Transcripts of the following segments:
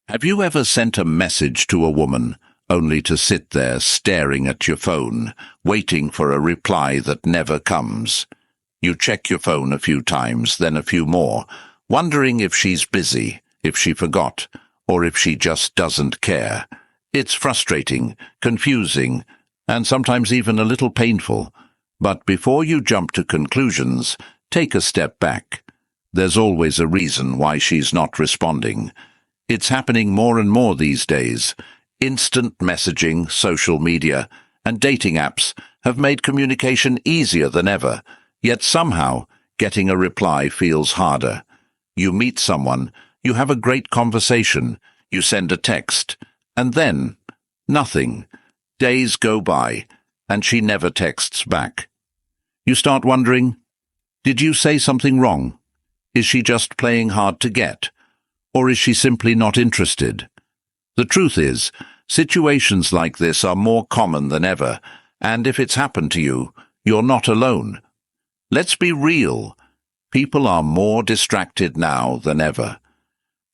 Have you ever sent a message to a woman only to sit there staring at your phone, waiting for a reply that never comes? You check your phone a few times, then a few more, wondering if she's busy, if she forgot, or if she just doesn't care. It's frustrating, confusing, and sometimes even a little painful. But before you jump to conclusions, take a step back. There's always a reason why she's not responding. It's happening more and more these days. Instant messaging, social media, and dating apps have made communication easier than ever, yet somehow getting a reply feels harder. You meet someone, you have a great conversation, you send a text, and then nothing. Days go by, and she never texts back. You start wondering, did you say something wrong? Is she just playing hard to get? Or is she simply not interested? The truth is, situations like this are more common than ever, and if it's happened to you, you're not alone. Let's be real. People are more distracted now than ever.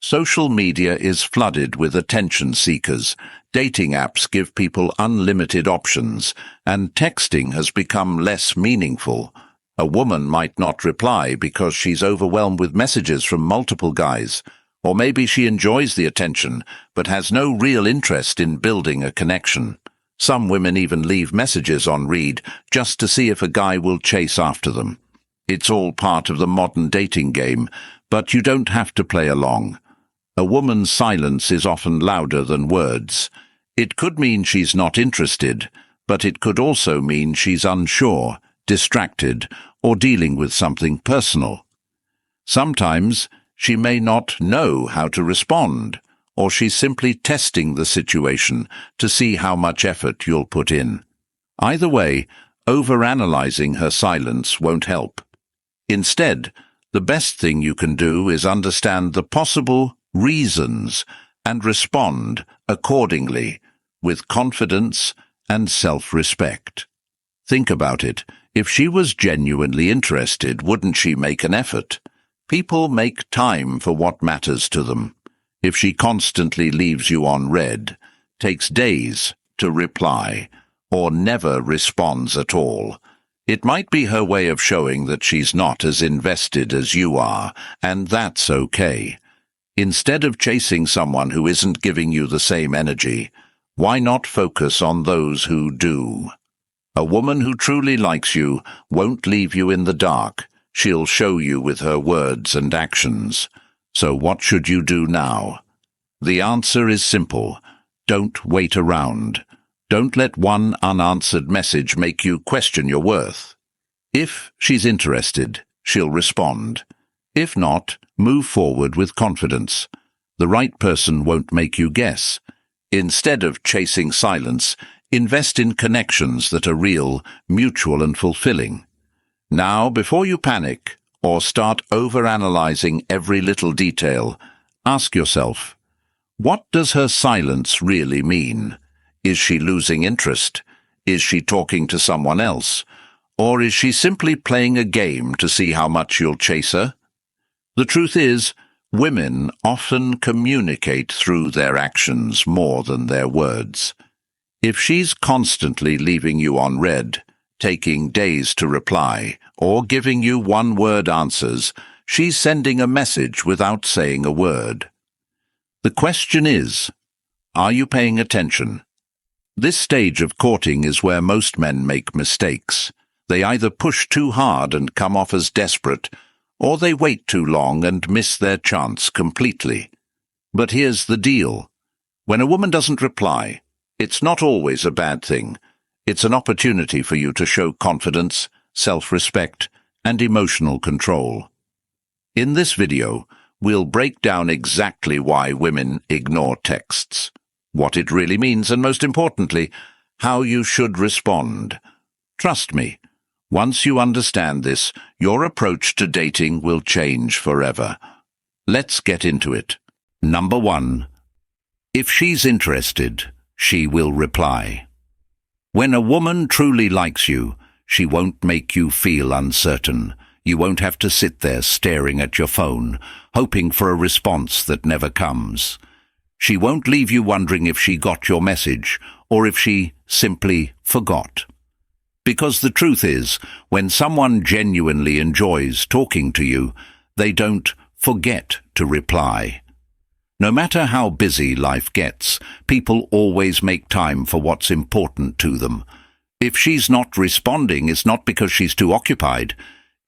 Social media is flooded with attention seekers. Dating apps give people unlimited options, and texting has become less meaningful. A woman might not reply because she's overwhelmed with messages from multiple guys. Or maybe she enjoys the attention, but has no real interest in building a connection. Some women even leave messages on read just to see if a guy will chase after them. It's all part of the modern dating game, but you don't have to play along. A woman's silence is often louder than words. It could mean she's not interested, but it could also mean she's unsure, distracted, or dealing with something personal. Sometimes she may not know how to respond, or she's simply testing the situation to see how much effort you'll put in. Either way, overanalyzing her silence won't help. Instead, the best thing you can do is understand the possible reasons and respond accordingly, with confidence and self-respect. Think about it. If she was genuinely interested, wouldn't she make an effort? People make time for what matters to them. If she constantly leaves you on read, takes days to reply, or never responds at all, it might be her way of showing that she's not as invested as you are, and that's okay. Instead of chasing someone who isn't giving you the same energy, why not focus on those who do? A woman who truly likes you won't leave you in the dark. She'll show you with her words and actions. So what should you do now? The answer is simple. Don't wait around. Don't let one unanswered message make you question your worth. If she's interested, she'll respond. If not, move forward with confidence. The right person won't make you guess. Instead of chasing silence, invest in connections that are real, mutual, and fulfilling. Now, before you panic or start overanalyzing every little detail, ask yourself, what does her silence really mean? Is she losing interest? Is she talking to someone else? Or is she simply playing a game to see how much you'll chase her? The truth is, women often communicate through their actions more than their words. If she's constantly leaving you on read, taking days to reply, or giving you one-word answers, she's sending a message without saying a word. The question is, are you paying attention? This stage of courting is where most men make mistakes. They either push too hard and come off as desperate, or they wait too long and miss their chance completely. But here's the deal. When a woman doesn't reply, it's not always a bad thing. It's an opportunity for you to show confidence, self-respect, and emotional control. In this video, we'll break down exactly why women ignore texts, what it really means, and most importantly, how you should respond. Trust me, once you understand this, your approach to dating will change forever. Let's get into it. Number 1. If she's interested, she will reply. When a woman truly likes you, she won't make you feel uncertain. You won't have to sit there staring at your phone, hoping for a response that never comes. She won't leave you wondering if she got your message or if she simply forgot. Because the truth is, when someone genuinely enjoys talking to you, they don't forget to reply. No matter how busy life gets, people always make time for what's important to them. If she's not responding, it's not because she's too occupied.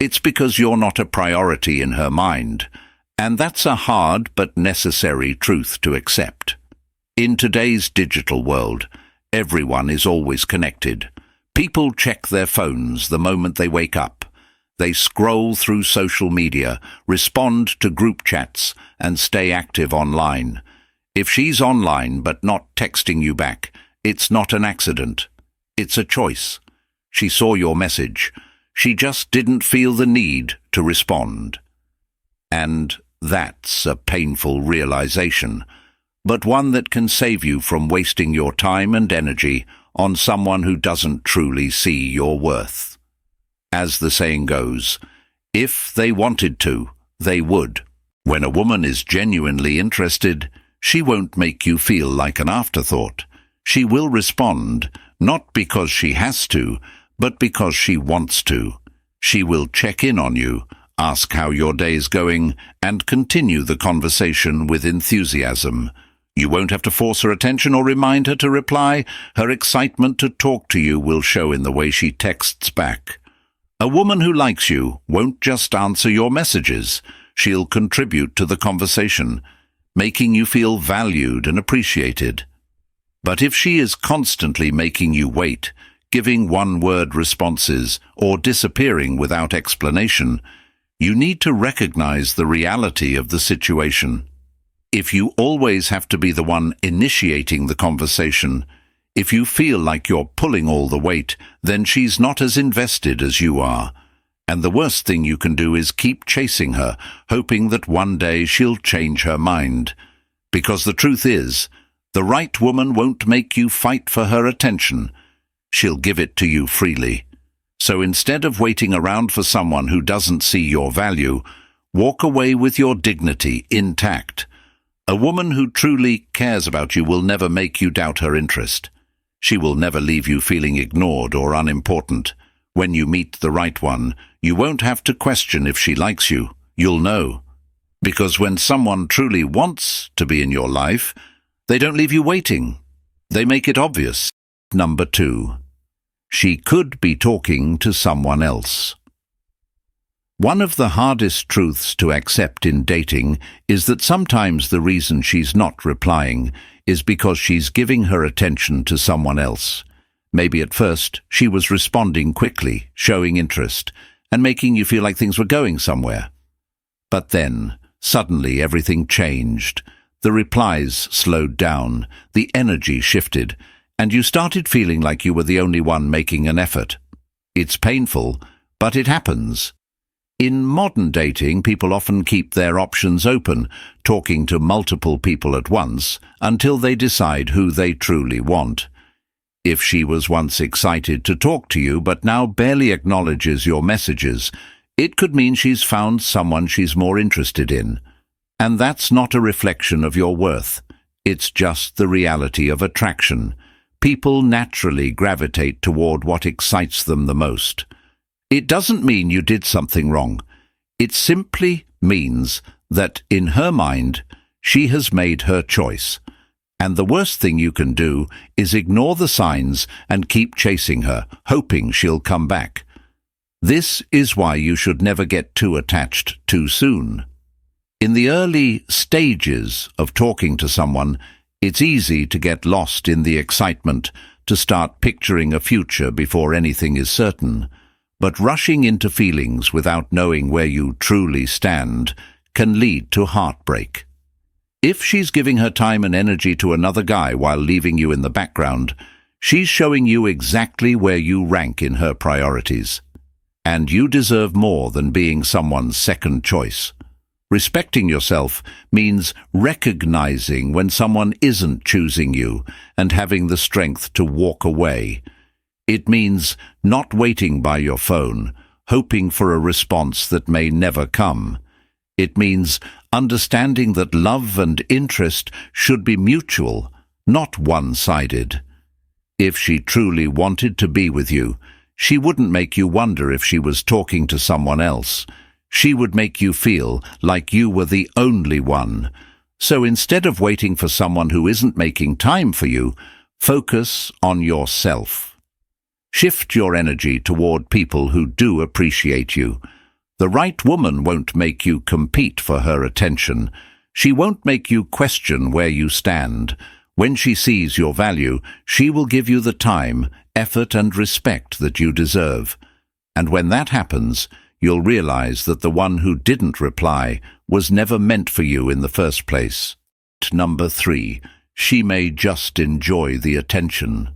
It's because you're not a priority in her mind. And that's a hard but necessary truth to accept. In today's digital world, everyone is always connected. People check their phones the moment they wake up. They scroll through social media, respond to group chats, and stay active online. If she's online but not texting you back, it's not an accident. It's a choice. She saw your message. She just didn't feel the need to respond. And that's a painful realization, but one that can save you from wasting your time and energy on someone who doesn't truly see your worth. As the saying goes, if they wanted to, they would. When a woman is genuinely interested, she won't make you feel like an afterthought. She will respond, not because she has to, but because she wants to. She will check in on you, ask how your day's going, and continue the conversation with enthusiasm. You won't have to force her attention or remind her to reply. Her excitement to talk to you will show in the way she texts back. A woman who likes you won't just answer your messages. She'll contribute to the conversation, making you feel valued and appreciated. But if she is constantly making you wait, giving one-word responses, or disappearing without explanation, you need to recognize the reality of the situation. If you always have to be the one initiating the conversation, if you feel like you're pulling all the weight, then she's not as invested as you are. And the worst thing you can do is keep chasing her, hoping that one day she'll change her mind. Because the truth is, the right woman won't make you fight for her attention. She'll give it to you freely. So instead of waiting around for someone who doesn't see your value, walk away with your dignity intact. A woman who truly cares about you will never make you doubt her interest. She will never leave you feeling ignored or unimportant. When you meet the right one, you won't have to question if she likes you. You'll know. Because when someone truly wants to be in your life, they don't leave you waiting. They make it obvious. Number 2. She could be talking to someone else. One of the hardest truths to accept in dating is that sometimes the reason she's not replying is because she's giving her attention to someone else. Maybe at first she was responding quickly, showing interest, and making you feel like things were going somewhere. But then, suddenly everything changed. The replies slowed down, the energy shifted, and you started feeling like you were the only one making an effort. It's painful, but it happens. In modern dating, people often keep their options open, talking to multiple people at once, until they decide who they truly want. If she was once excited to talk to you but now barely acknowledges your messages, it could mean she's found someone she's more interested in. And that's not a reflection of your worth. It's just the reality of attraction. People naturally gravitate toward what excites them the most. It doesn't mean you did something wrong. It simply means that, in her mind, she has made her choice. And the worst thing you can do is ignore the signs and keep chasing her, hoping she'll come back. This is why you should never get too attached too soon. In the early stages of talking to someone, it's easy to get lost in the excitement, to start picturing a future before anything is certain. But rushing into feelings without knowing where you truly stand can lead to heartbreak. If she's giving her time and energy to another guy while leaving you in the background, she's showing you exactly where you rank in her priorities. And you deserve more than being someone's second choice. Respecting yourself means recognizing when someone isn't choosing you and having the strength to walk away. It means not waiting by your phone, hoping for a response that may never come. It means understanding that love and interest should be mutual, not one-sided. If she truly wanted to be with you, she wouldn't make you wonder if she was talking to someone else. She would make you feel like you were the only one. So instead of waiting for someone who isn't making time for you, focus on yourself. Shift your energy toward people who do appreciate you. The right woman won't make you compete for her attention. She won't make you question where you stand. When she sees your value, she will give you the time, effort and respect that you deserve. And when that happens, you'll realize that the one who didn't reply was never meant for you in the first place. Number 3. She may just enjoy the attention.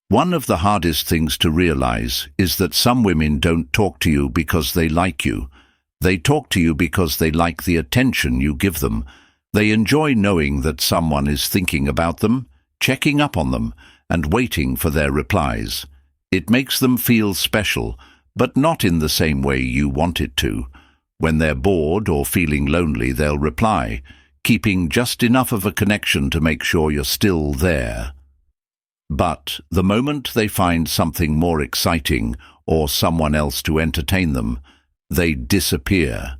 One of the hardest things to realize is that some women don't talk to you because they like you. They talk to you because they like the attention you give them. They enjoy knowing that someone is thinking about them, checking up on them, and waiting for their replies. It makes them feel special, but not in the same way you want it to. When they're bored or feeling lonely, they'll reply, keeping just enough of a connection to make sure you're still there. But the moment they find something more exciting or someone else to entertain them, they disappear.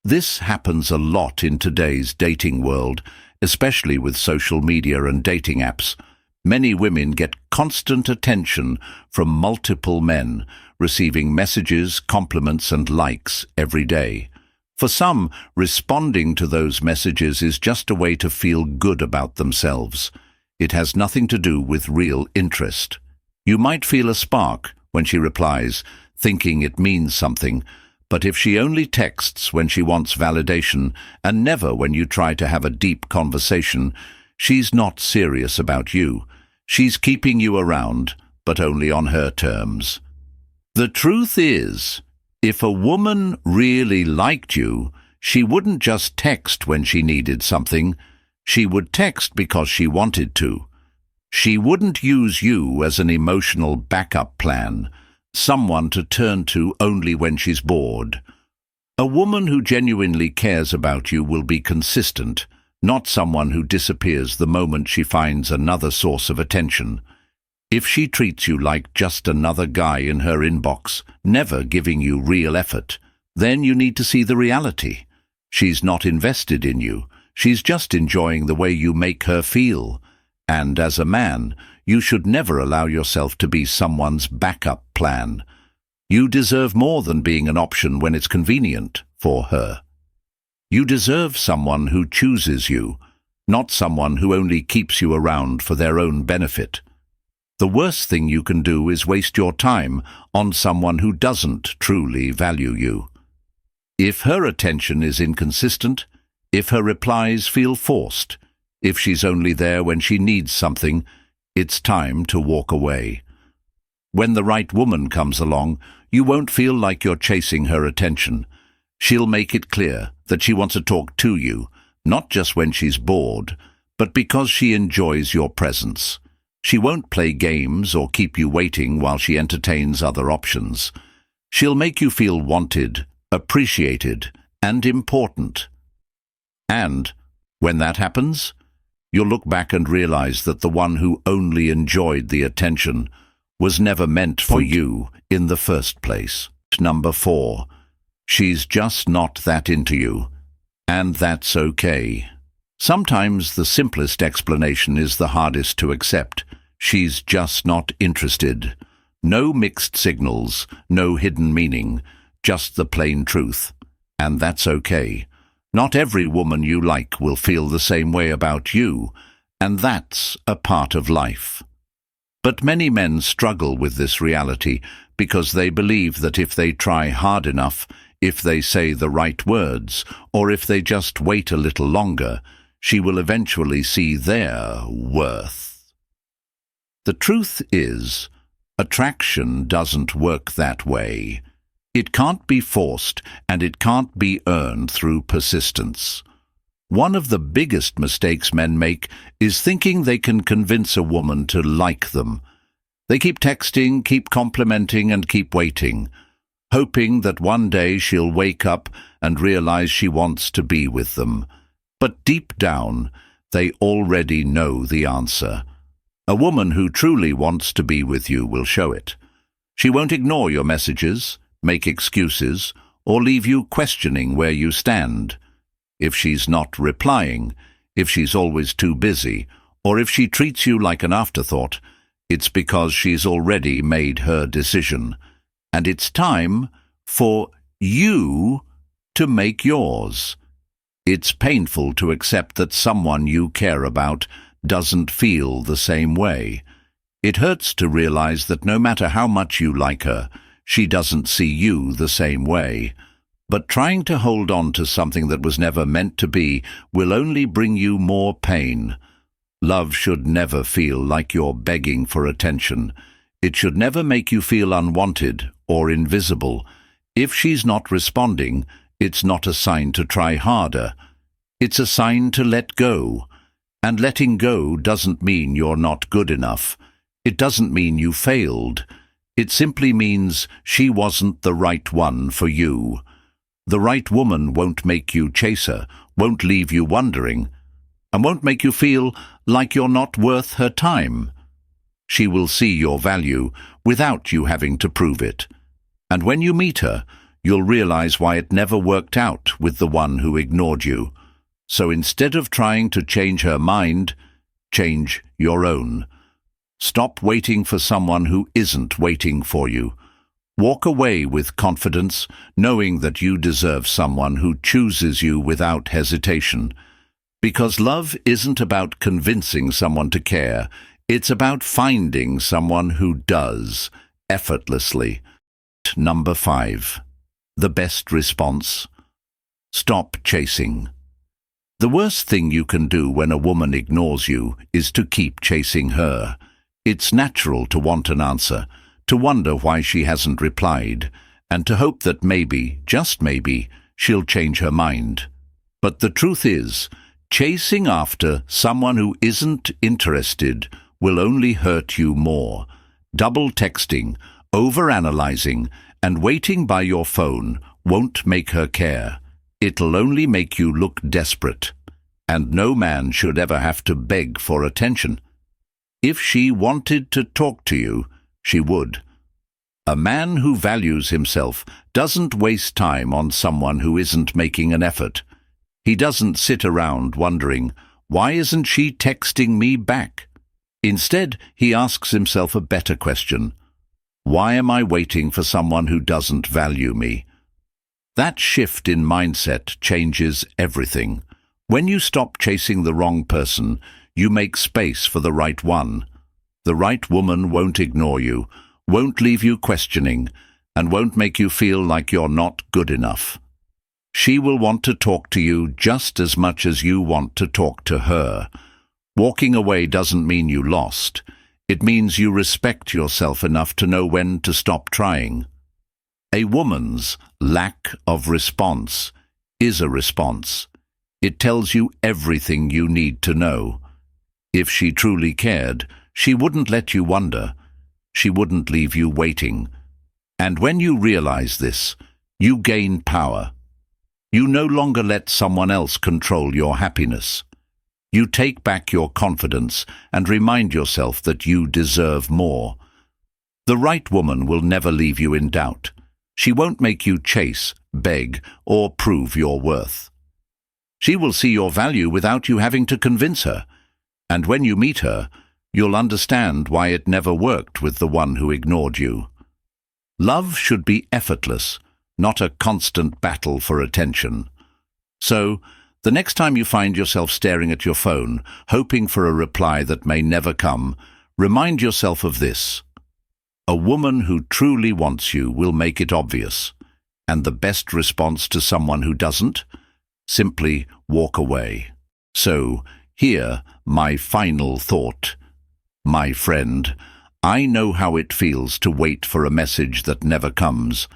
This happens a lot in today's dating world, especially with social media and dating apps. Many women get constant attention from multiple men, receiving messages, compliments and likes every day. For some, responding to those messages is just a way to feel good about themselves. It has nothing to do with real interest. You might feel a spark when she replies, thinking it means something, but if she only texts when she wants validation and never when you try to have a deep conversation, she's not serious about you. She's keeping you around, but only on her terms. The truth is, if a woman really liked you, she wouldn't just text when she needed something. She would text because she wanted to. She wouldn't use you as an emotional backup plan, someone to turn to only when she's bored. A woman who genuinely cares about you will be consistent, not someone who disappears the moment she finds another source of attention. If she treats you like just another guy in her inbox, never giving you real effort, then you need to see the reality. She's not invested in you. She's just enjoying the way you make her feel. And as a man, you should never allow yourself to be someone's backup plan. You deserve more than being an option when it's convenient for her. You deserve someone who chooses you, not someone who only keeps you around for their own benefit. The worst thing you can do is waste your time on someone who doesn't truly value you. If her attention is inconsistent, if her replies feel forced, if she's only there when she needs something, it's time to walk away. When the right woman comes along, you won't feel like you're chasing her attention. She'll make it clear that she wants to talk to you, not just when she's bored, but because she enjoys your presence. She won't play games or keep you waiting while she entertains other options. She'll make you feel wanted, appreciated, and important. And when that happens, you'll look back and realize that the one who only enjoyed the attention was never meant for you in the first place. Number 4. She's just not that into you, and that's okay. Sometimes the simplest explanation is the hardest to accept. She's just not interested. No mixed signals, no hidden meaning, just the plain truth. And that's okay. Not every woman you like will feel the same way about you, and that's a part of life. But many men struggle with this reality because they believe that if they try hard enough, if they say the right words, or if they just wait a little longer, she will eventually see their worth. The truth is, attraction doesn't work that way. It can't be forced, and it can't be earned through persistence. One of the biggest mistakes men make is thinking they can convince a woman to like them. They keep texting, keep complimenting, and keep waiting. hoping that one day she'll wake up and realize she wants to be with them. But deep down, they already know the answer. A woman who truly wants to be with you will show it. She won't ignore your messages, make excuses, or leave you questioning where you stand. If she's not replying, if she's always too busy, or if she treats you like an afterthought, it's because she's already made her decision. And it's time for you to make yours. It's painful to accept that someone you care about doesn't feel the same way. It hurts to realize that no matter how much you like her, she doesn't see you the same way. But trying to hold on to something that was never meant to be will only bring you more pain. Love should never feel like you're begging for attention. It should never make you feel unwanted or invisible. If she's not responding, it's not a sign to try harder. It's a sign to let go. And letting go doesn't mean you're not good enough. It doesn't mean you failed. It simply means she wasn't the right one for you. The right woman won't make you chase her, won't leave you wondering, and won't make you feel like you're not worth her time. She will see your value without you having to prove it. And when you meet her, you'll realize why it never worked out with the one who ignored you. So instead of trying to change her mind, change your own. Stop waiting for someone who isn't waiting for you. Walk away with confidence, knowing that you deserve someone who chooses you without hesitation. Because love isn't about convincing someone to care. It's about finding someone who does, effortlessly. Number 5. The best response. Stop chasing. The worst thing you can do when a woman ignores you is to keep chasing her. It's natural to want an answer, to wonder why she hasn't replied, and to hope that maybe, just maybe, she'll change her mind. But the truth is, chasing after someone who isn't interested will only hurt you more. Double texting, overanalyzing, and waiting by your phone won't make her care. It'll only make you look desperate. And no man should ever have to beg for attention. If she wanted to talk to you, she would. A man who values himself doesn't waste time on someone who isn't making an effort. He doesn't sit around wondering, why isn't she texting me back? Instead, he asks himself a better question. Why am I waiting for someone who doesn't value me? That shift in mindset changes everything. When you stop chasing the wrong person, you make space for the right one. The right woman won't ignore you, won't leave you questioning, and won't make you feel like you're not good enough. She will want to talk to you just as much as you want to talk to her. Walking away doesn't mean you lost. It means you respect yourself enough to know when to stop trying. A woman's lack of response is a response. It tells you everything you need to know. If she truly cared, she wouldn't let you wonder. She wouldn't leave you waiting. And when you realize this, you gain power. You no longer let someone else control your happiness. You take back your confidence and remind yourself that you deserve more. The right woman will never leave you in doubt. She won't make you chase, beg, or prove your worth. She will see your value without you having to convince her. And when you meet her, you'll understand why it never worked with the one who ignored you. Love should be effortless, not a constant battle for attention. So, the next time you find yourself staring at your phone, hoping for a reply that may never come, remind yourself of this. A woman who truly wants you will make it obvious. And the best response to someone who doesn't? Simply walk away. So, here, my final thought. My friend, I know how it feels to wait for a message that never comes.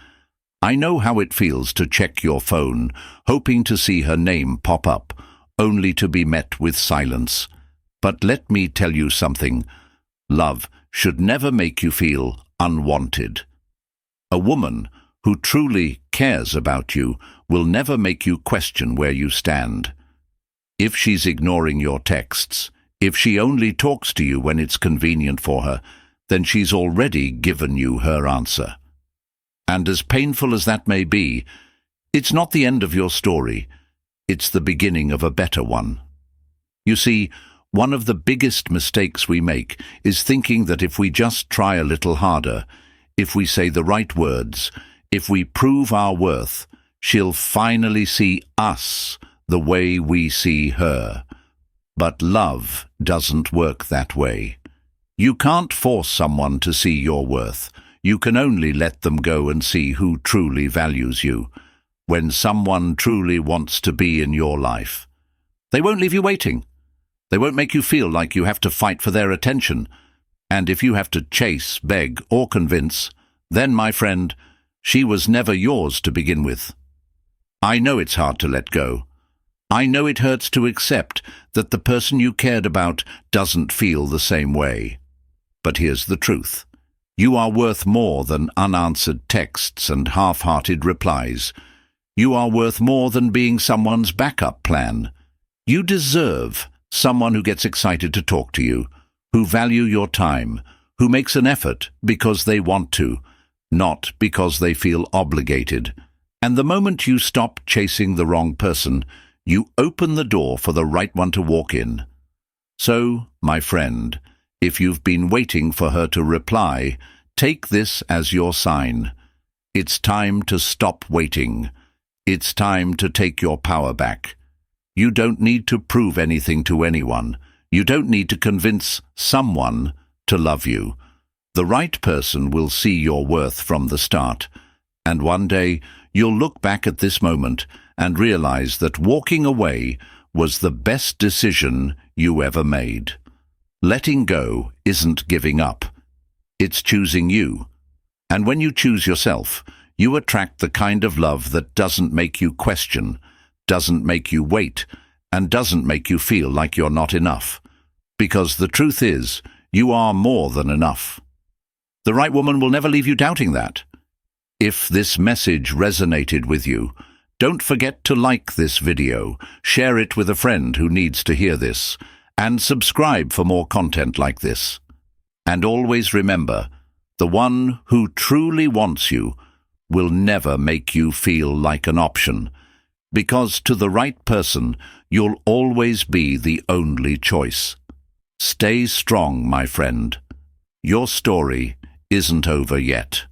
I know how it feels to check your phone, hoping to see her name pop up, only to be met with silence. But let me tell you something. Love should never make you feel unwanted. A woman who truly cares about you, will never make you question where you stand. If she's ignoring your texts, if she only talks to you when it's convenient for her, then she's already given you her answer. And as painful as that may be, it's not the end of your story. It's the beginning of a better one. You see, one of the biggest mistakes we make is thinking that if we just try a little harder, if we say the right words, if we prove our worth, she'll finally see us the way we see her. But love doesn't work that way. You can't force someone to see your worth. You can only let them go and see who truly values you. When someone truly wants to be in your life, they won't leave you waiting. They won't make you feel like you have to fight for their attention. And if you have to chase, beg, or convince, then, my friend, she was never yours to begin with. I know it's hard to let go. I know it hurts to accept that the person you cared about doesn't feel the same way. But here's the truth. You are worth more than unanswered texts and half-hearted replies. You are worth more than being someone's backup plan. You deserve someone who gets excited to talk to you, who value your time, who makes an effort because they want to, not because they feel obligated. And the moment you stop chasing the wrong person, you open the door for the right one to walk in. So, my friend, if you've been waiting for her to reply, take this as your sign. It's time to stop waiting. It's time to take your power back. You don't need to prove anything to anyone. You don't need to convince someone to love you. The right person will see your worth from the start. And one day, you'll look back at this moment and realize that walking away was the best decision you ever made. Letting go isn't giving up. It's choosing you. And when you choose yourself, you attract the kind of love that doesn't make you question, doesn't make you wait, and doesn't make you feel like you're not enough. Because the truth is, you are more than enough. The right woman will never leave you doubting that. If this message resonated with you, don't forget to like this video, share it with a friend who needs to hear this, and subscribe for more content like this. And always remember, the one who truly wants you will never make you feel like an option, because to the right person, you'll always be the only choice. Stay strong, my friend. Your story isn't over yet.